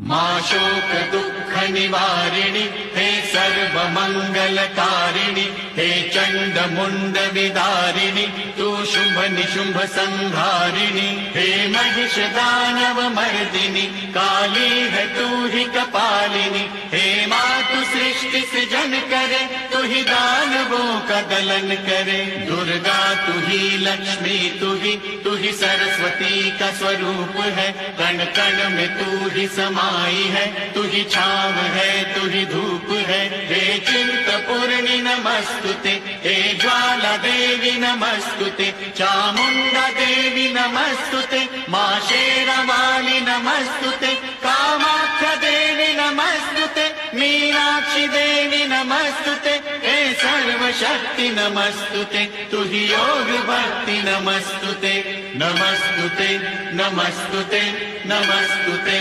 मां शोक दुःख निवारिणि हे सर्वमङ्गलकारिणि हे चण्ड मुण्ड विदारिणि तू शुंभ निशुंभ संहारिणि हे महिष दानव मर्दिनि काली है तू ही कपालिनी हे मातु सृष्टि सृजन करे तू ही दानवों का दलन करे दुर्गा तू ही लक्ष्मी तू ही सरस्वती का स्वरूप है कण कण में तू ही समाई है तू ही छाव है तू ही धूप है हे चिंतपूर्णि नमस्तुते हे ज्वाला देवी नमस्तुते चामुंडा देवी नमस्तुते मां शेरावाली नमस्तुते कामाख्या देवी नमस्तुते मीनाक्षी देवी नमस्तुते हे सर्वशक्ति नमस्तुते तू ही योग भक्ति नमस्तुते नमस्तुते नमस्तुते नमस्तुते।